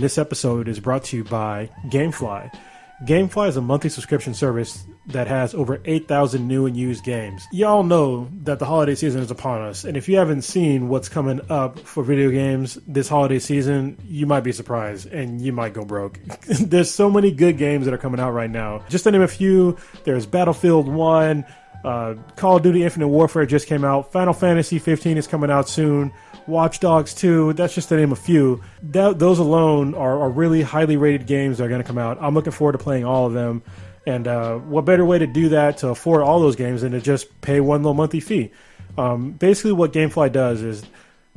This episode is brought to you by GameFly. GameFly is a monthly subscription service that has over 8,000 new and used games. Y'all know that the holiday season is upon us, and if you haven't seen what's coming up for video games this holiday season, you might be surprised, and you might go broke. There's so many good games that are coming out right now. Just to name a few, there's Battlefield 1, Call of Duty Infinite Warfare just came out, Final Fantasy 15 is coming out soon, Watch Dogs 2, that's just to name a few. Those alone are really highly rated games that are going to come out. I'm looking forward to playing all of them. And what better way to do that, to afford all those games, than to just pay one little monthly fee. Basically what GameFly does is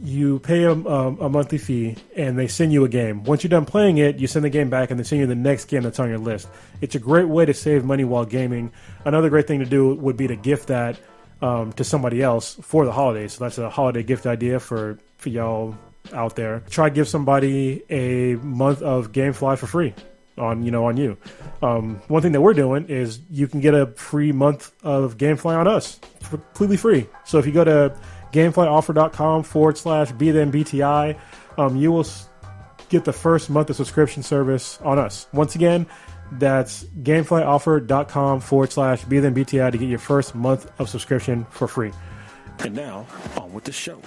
you pay a monthly fee and they send you a game. Once you're done playing it, you send the game back and they send you the next game that's on your list. It's a great way to save money while gaming. Another great thing to do would be to gift that to somebody else for the holidays. So that's a holiday gift idea for y'all out there. Try to give somebody a month of GameFly for free on you. One thing that we're doing is you can get a free month of GameFly on us, completely free. So if you go to gameflyoffer.com/BThenBTI, you will get the first month of subscription service on us. Once again, that's gameflyoffer.com/BThenBTI to get your first month of subscription for free. And now, on with the show.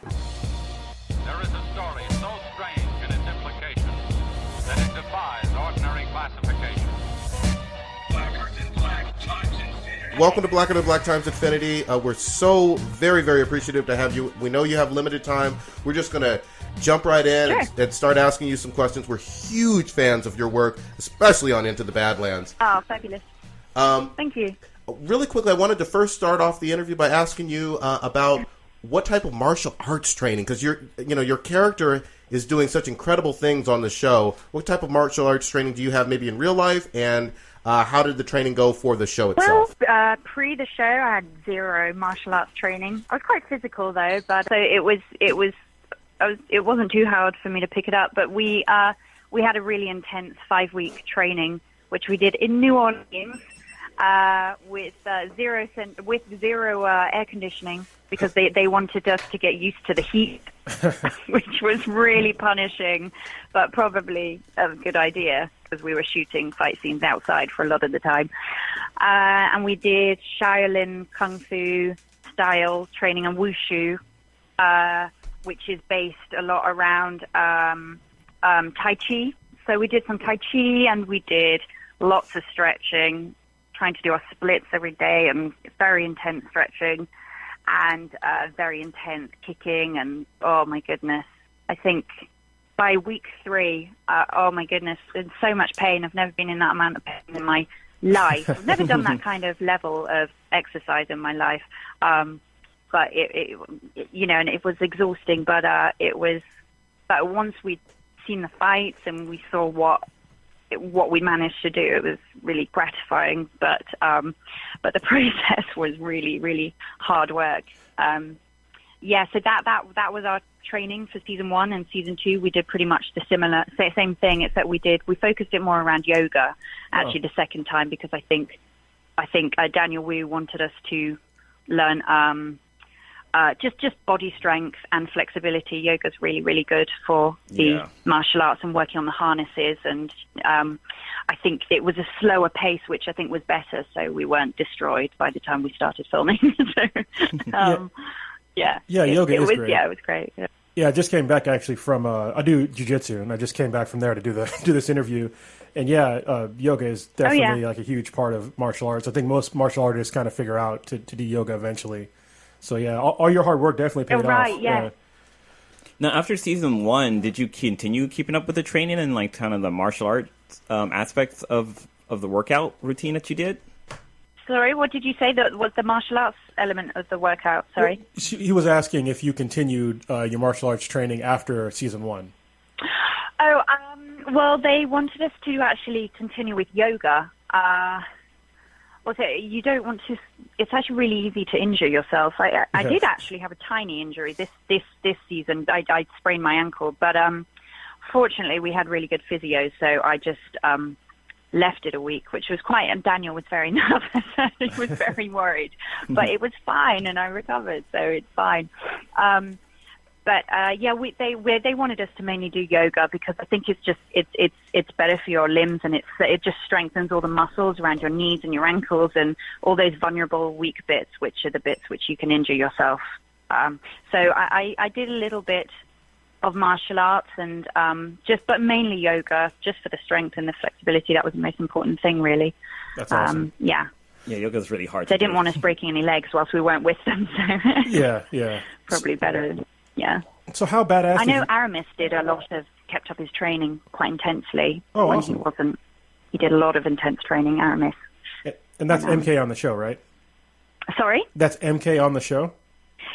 There is a story so strange in its implications that it defies ordinary classification. Blacker than Black Times Infinity. Welcome to Blacker than Black Times Infinity. We're so very, very appreciative to have you. We know you have limited time. We're just going to jump right in and start asking you some questions. We're huge fans of your work, especially on Into the Badlands. Oh, fabulous. Thank you. Really quickly, I wanted to first start off the interview by asking you about what type of martial arts training, because your character is doing such incredible things on the show. What type of martial arts training do you have maybe in real life, and how did the training go for the show itself? Well, pre the show, I had zero martial arts training. I was quite physical though, but so it wasn't too hard for me to pick it up. But we had a really intense 5-week training, which we did in New Orleans with zero air conditioning, because they wanted us to get used to the heat, which was really punishing, but probably a good idea because we were shooting fight scenes outside for a lot of the time. And we did Shaolin Kung Fu style training and Wushu, which is based a lot around Tai Chi. So we did some Tai Chi and we did lots of stretching, trying to do our splits every day and very intense stretching and very intense kicking. And oh my goodness, I think by week 3, oh my goodness, in so much pain. I've never been in that amount of pain in my life. I've never done that kind of level of exercise in my life. But it and it was exhausting, but once we'd seen the fights and we saw what we managed to do, it was really gratifying. But the process was really, really hard work. So that was our training for season 1, and season 2 we did pretty much the same thing, except we focused it more around yoga actually the second time, because I think Daniel Wu wanted us to learn just body strength and flexibility. Yoga's really, really good for the martial arts and working on the harnesses. And I think it was a slower pace, which I think was better, so we weren't destroyed by the time we started filming. Yoga is great. Yeah, it was great. Yeah, I just came back actually from I do jiu-jitsu, and I just came back from there to do this interview. And yoga is definitely like a huge part of martial arts. I think most martial artists kind of figure out to do yoga eventually. So all your hard work definitely paid off. Right, yeah. Now, after season 1, did you continue keeping up with the training and like kind of the martial arts aspects of the workout routine that you did? Sorry, what did you say? That was the martial arts element of the workout? Sorry. He was asking if you continued your martial arts training after season 1. Oh, well, they wanted us to actually continue with yoga. Also, you don't want to. It's actually really easy to injure yourself. I did actually have a tiny injury this season. I sprained my ankle, but fortunately we had really good physio, so I just left it a week, which was quite. And Daniel was very nervous. He was very worried, but it was fine, and I recovered, so it's fine. But yeah, they wanted us to mainly do yoga because I think it's better for your limbs, and it just strengthens all the muscles around your knees and your ankles and all those vulnerable weak bits, which are the bits which you can injure yourself. So I did a little bit of martial arts and but mainly yoga, just for the strength and the flexibility. That was the most important thing, really. That's awesome. Yeah. Yeah, yoga's really hard. They didn't want us breaking any legs whilst we weren't with them. So Yeah. probably better. Yeah. So how badass? I know Aramis kept up his training quite intensely when awesome. he wasn't. He did a lot of intense training, Aramis. And that's MK on the show, right? Sorry? That's MK on the show?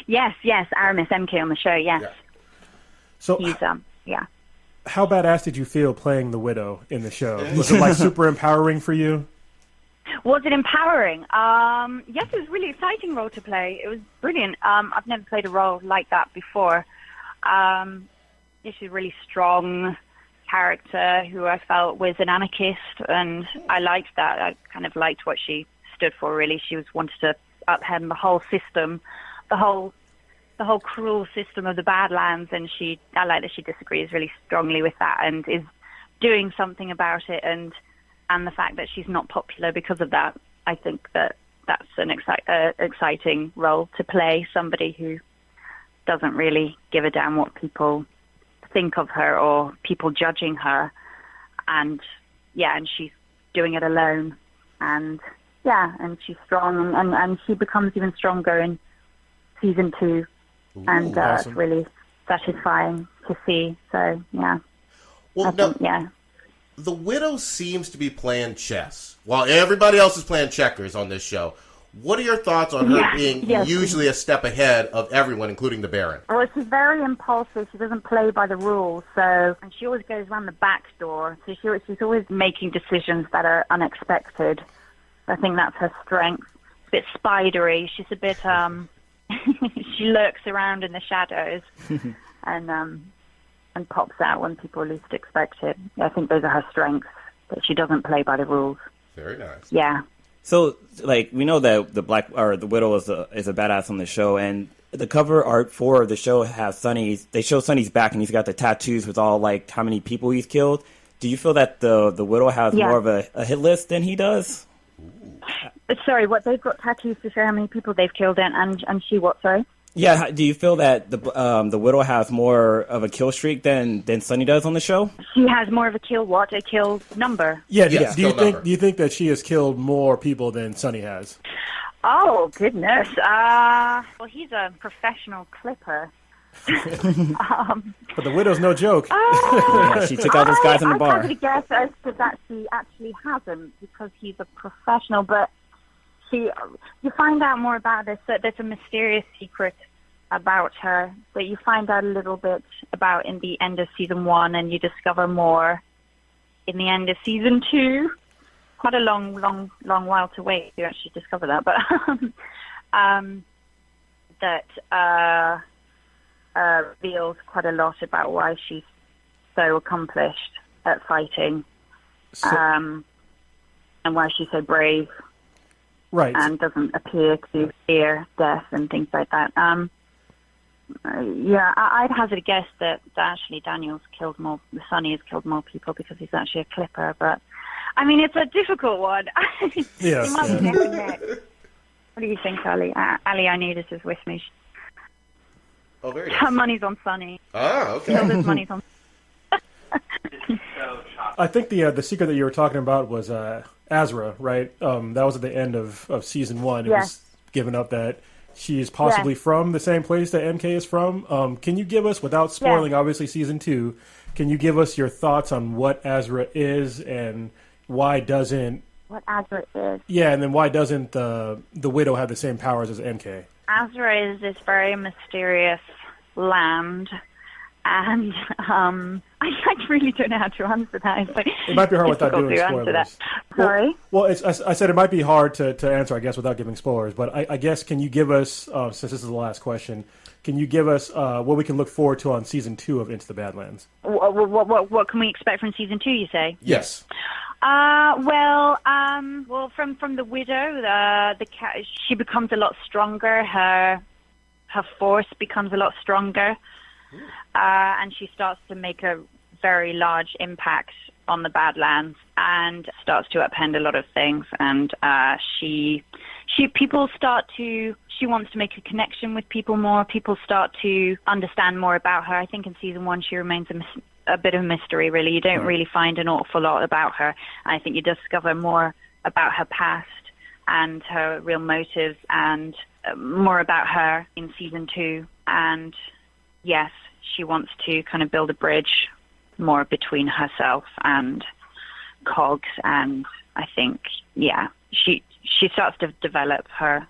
Yes, Aramis, MK on the show, yes. Yeah. So He's, yeah. how badass did you feel playing the Widow in the show? Was it like super empowering for you? Was it empowering? Yes, it was a really exciting role to play. It was brilliant. I've never played a role like that before. She's a really strong character who I felt was an anarchist, and I liked that. I kind of liked what she stood for, really. She wanted to upend the whole system, the whole cruel system of the Badlands, and I like that she disagrees really strongly with that and is doing something about it, and the fact that she's not popular because of that. I think that's an exciting role to play, somebody who doesn't really give a damn what people think of her or people judging her, and she's doing it alone, and she's strong, and she becomes even stronger in season 2, and awesome. it's really satisfying to see. So Well, the Widow seems to be playing chess while everybody else is playing checkers on this show. What are your thoughts on her being usually a step ahead of everyone, including the Baron? Well, she's very impulsive. She doesn't play by the rules, and she always goes around the back door. So she's always making decisions that are unexpected. I think that's her strength. A bit spidery. She's a bit she lurks around in the shadows and pops out when people least expect it. I think those are her strengths, that she doesn't play by the rules. Very nice. Yeah. So, like, we know that the Widow is a badass on the show, and the cover art for the show has Sonny's. They show Sonny's back, and he's got the tattoos with all like how many people he's killed. Do you feel that the Widow has more of a hit list than he does? Sorry, what, they've got tattoos to show how many people they've killed, and she what? Sorry. Yeah, do you feel that the Widow has more of a kill streak than Sonny does on the show? She has more of a kill number. Yeah. Yes, Do you think that she has killed more people than Sonny has? Oh goodness. Well, he's a professional clipper. But the Widow's no joke. Yeah, she took out those guys in the bar. I would guess as to that she actually hasn't, because he's a professional, but you find out more about this. There's a mysterious secret about her that you find out a little bit about in the end of season 1, and you discover more in the end of season 2. Quite a long while to wait to actually discover that, but that reveals quite a lot about why she's so accomplished at fighting, and why she's so brave. Right. And doesn't appear to fear death and things like that. I'd hazard a guess that actually Sonny has killed more people because he's actually a clipper. But, I mean, it's a difficult one. Yes. It might be neck and neck. What do you think, Ali? Ali, I need is with me. Oh, very nice. Her money's on Sonny. Ah, okay. Hilda's money's on I think the secret that you were talking about was Azra, right? That was at the end of season 1. It was given up that she is possibly from the same place that MK is from. Can you give us, without spoiling obviously season 2, can you give us your thoughts on what Azra is and why doesn't... What Azra is? Yeah, and then why doesn't the Widow have the same powers as MK? Azra is this very mysterious land, and I really don't know how to answer that. It's like, it might be hard without doing spoilers. Sorry? Well, I said it might be hard to answer, I guess, without giving spoilers. But I guess, can you give us, since this is the last question, can you give us what we can look forward to on season 2 of Into the Badlands? What can we expect from season 2, you say? Yes. Well, from the Widow, she becomes a lot stronger. Her force becomes a lot stronger. and she starts to make a very large impact on the Badlands and starts to upend a lot of things. And she wants to make a connection with people more. People start to understand more about her. I think in season 1 she remains a bit of a mystery, really. You don't really find an awful lot about her. I think you discover more about her past and her real motives and more about her in season 2. And yes, she wants to kind of build a bridge more between herself and Cogs, and I think, she starts to develop her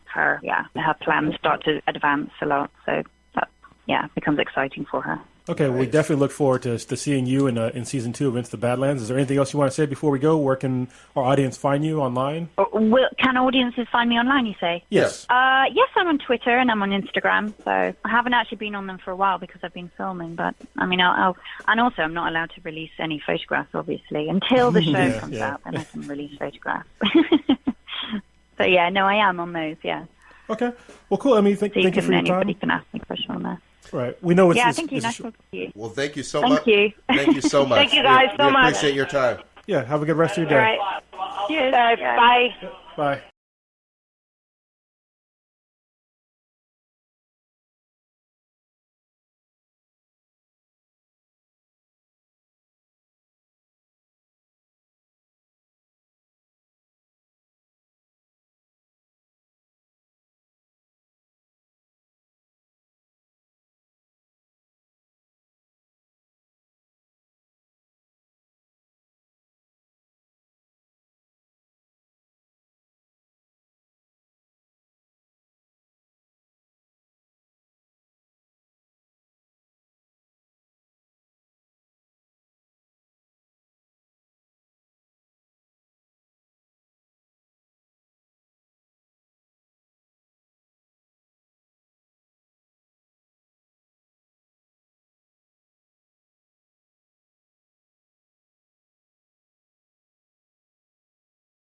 plans start to advance a lot, so that becomes exciting for her. Okay, we definitely look forward to seeing you in season 2 of Into the Badlands. Is there anything else you want to say before we go? Where can our audience find you online? Can audiences find me online, you say? Yes. Yes, I'm on Twitter and I'm on Instagram. So I haven't actually been on them for a while because I've been filming. But I mean, and also I'm not allowed to release any photographs, obviously, until the show comes out. Then I can release photographs. So yeah, no, I am on those. Yeah. Okay. Well, cool. I mean, thank you for your time. Anybody can ask me a question on there. Right. We know it's... Yeah, thank you. Nice talking to you. Well, thank you so much. Thank you. Thank you so much. Thank you guys so we much. appreciate your time. Yeah, have a good rest of your day. All right. Cheers. Bye. Bye.